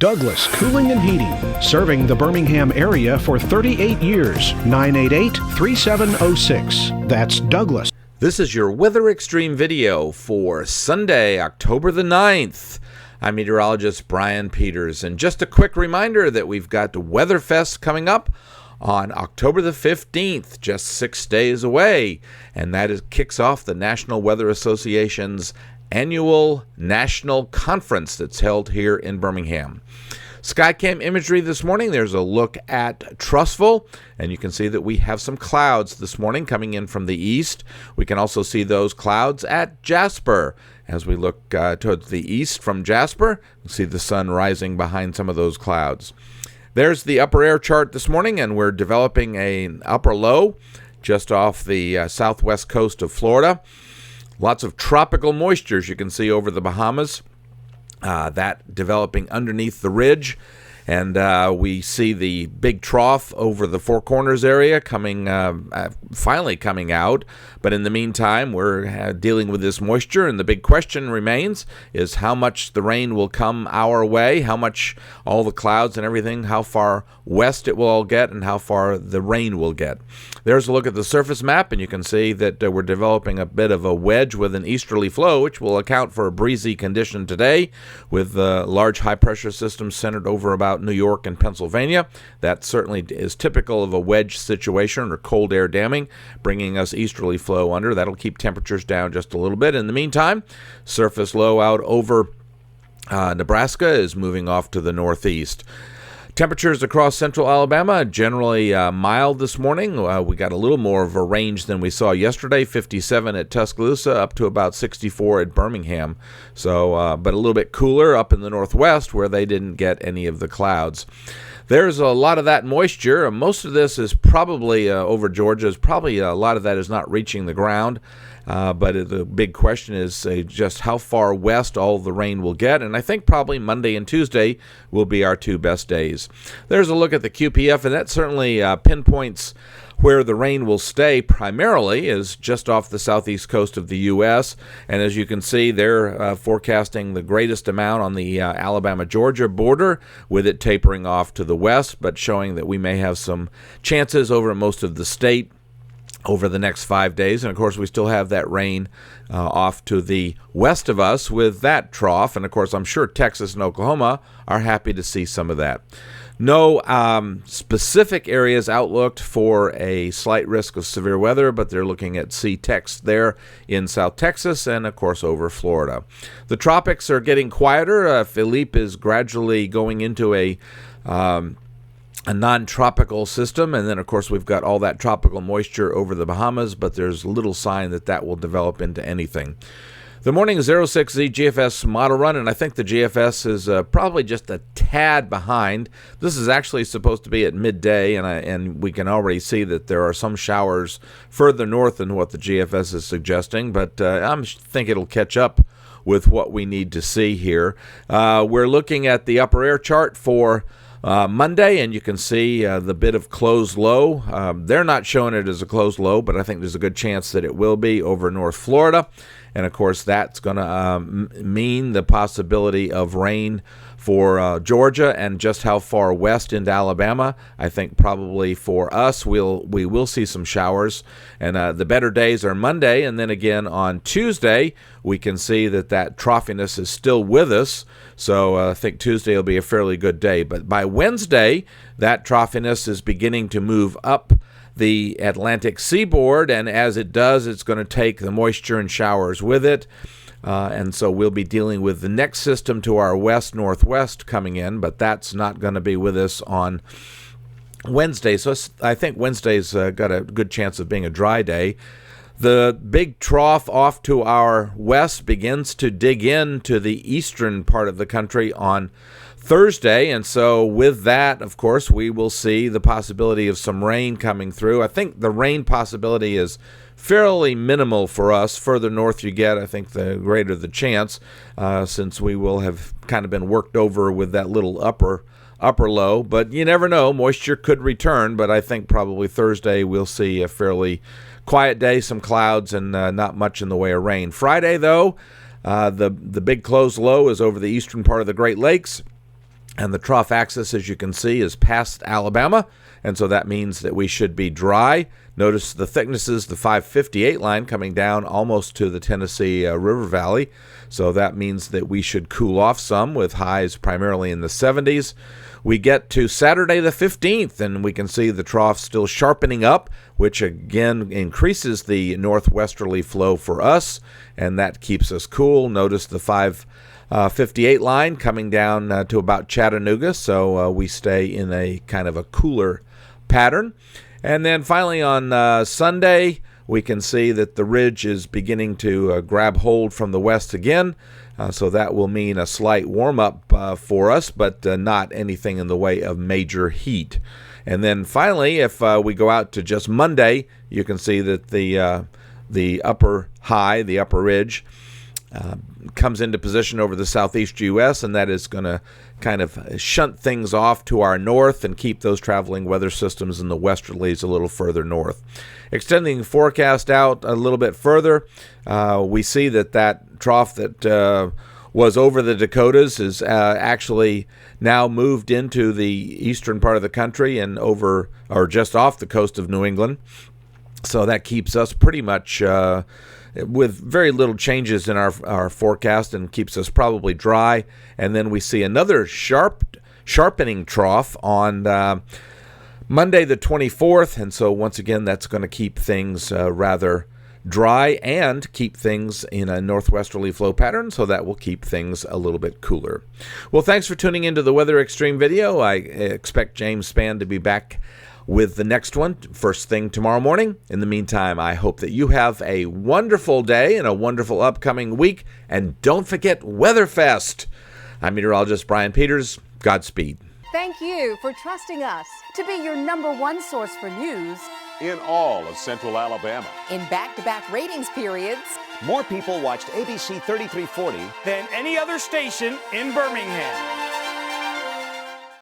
Douglas Cooling and Heating, serving the Birmingham area for 38 years. 988-3706. That's Douglas. This is your Weather Xtreme video for Sunday, October the 9th. I'm meteorologist Brian Peters, and just a quick reminder that we've got the WeatherFest coming up on October the 15th, just 6 days away, and kicks off the National Weather Association's annual national conference that's held here in Birmingham. Skycam imagery this morning, there's a look at Trussville, and you can see that we have some clouds this morning coming in from the east. We can also see those clouds at Jasper. As we look towards the east from Jasper, you see the sun rising behind some of those clouds. There's the upper air chart this morning, and we're developing an upper low just off the southwest coast of Florida. Lots of tropical moisture, as you can see, over the Bahamas. That developing underneath the ridge. And we see the big trough over the Four Corners area finally coming out. But in the meantime, we're dealing with this moisture. And the big question remains is how much the rain will come our way, how much all the clouds and everything, how far west it will all get, and how far the rain will get. There's a look at the surface map, and you can see that we're developing a bit of a wedge with an easterly flow, which will account for a breezy condition today with large high-pressure systems centered over about New York and Pennsylvania. That certainly is typical of a wedge situation or cold air damming, bringing us easterly flow under. That'll keep temperatures down just a little bit. In the meantime, surface low out over Nebraska is moving off to the northeast. Temperatures across central Alabama generally mild this morning. We got a little more of a range than we saw yesterday, 57 at Tuscaloosa up to about 64 at Birmingham. So, but a little bit cooler up in the northwest where they didn't get any of the clouds. There's a lot of that moisture. Most of this is probably over Georgia. Probably a lot of that is not reaching the ground. But the big question is just how far west all the rain will get. And I think probably Monday and Tuesday will be our two best days. There's a look at the QPF, and that certainly pinpoints where the rain will stay primarily is just off the southeast coast of the U.S. And as you can see, they're forecasting the greatest amount on the Alabama-Georgia border, with it tapering off to the west, but showing that we may have some chances over most of the state over the next 5 days. And of course, we still have that rain off to the west of us with that trough. And of course, I'm sure Texas and Oklahoma are happy to see some of that. No specific areas outlooked for a slight risk of severe weather, but they're looking at C-Tex there in South Texas and, of course, over Florida. The tropics are getting quieter. Philippe is gradually going into a non-tropical system, and then of course we've got all that tropical moisture over the Bahamas, but there's little sign that that will develop into anything. The morning 06Z GFS model run, and I think the GFS is probably just a tad behind. This is actually supposed to be at midday, and we can already see that there are some showers further north than what the GFS is suggesting, but I think it'll catch up with what we need to see here. We're looking at the upper air chart for Monday, and you can see the bit of closed low. They're not showing it as a closed low, but I think there's a good chance that it will be over North Florida. And of course, that's going to mean the possibility of rain for Georgia and just how far west into Alabama. I think probably for us, we will see some showers. And the better days are Monday, and then again on Tuesday, we can see that troughiness is still with us. So I think Tuesday will be a fairly good day. But by Wednesday, that troughiness is beginning to move up the Atlantic seaboard, and as it does, it's going to take the moisture and showers with it. And so we'll be dealing with the next system to our west-northwest coming in, but that's not going to be with us on Wednesday. So I think Wednesday's got a good chance of being a dry day. The big trough off to our west begins to dig into the eastern part of the country on Thursday, and so with that, of course, we will see the possibility of some rain coming through. I think the rain possibility is fairly minimal for us. Further north you get, I think the greater the chance, since we will have kind of been worked over with that little upper low. But you never know, moisture could return, but I think probably Thursday we'll see a fairly quiet day, some clouds, and not much in the way of rain. Friday, though, the big closed low is over the eastern part of the Great Lakes. And the trough axis, as you can see, is past Alabama, and so that means that we should be dry. Notice the thicknesses, the 558 line coming down almost to the Tennessee River Valley, so that means that we should cool off some with highs primarily in the 70s. We get to Saturday the 15th, and we can see the trough still sharpening up, which again increases the northwesterly flow for us, and that keeps us cool. Notice the 558 line coming down to about Chattanooga, so we stay in a kind of a cooler pattern. And then finally on Sunday, we can see that the ridge is beginning to grab hold from the west again, so that will mean a slight warm-up for us, but not anything in the way of major heat. And then finally, if we go out to just Monday, you can see that the upper high, the upper ridge, comes into position over the Southeast U.S., and that is going to kind of shunt things off to our north and keep those traveling weather systems in the westerlies a little further north. Extending the forecast out a little bit further, we see that trough that was over the Dakotas is actually now moved into the eastern part of the country and over or just off the coast of New England. So that keeps us pretty much with very little changes in our forecast and keeps us probably dry. And then we see another sharpening trough on Monday the 24th. And so once again, that's going to keep things rather dry and keep things in a northwesterly flow pattern, so that will keep things a little bit cooler. Well, thanks for tuning into the Weather Xtreme video. I expect James Spann to be back with the next one first thing tomorrow morning. In the meantime, I hope that you have a wonderful day and a wonderful upcoming week. And don't forget WeatherFest. I'm meteorologist Brian Peters. Godspeed. Thank you for trusting us to be your #1 source for news in all of Central Alabama. in back-to-back ratings periods. More people watched ABC 3340 than any other station in Birmingham.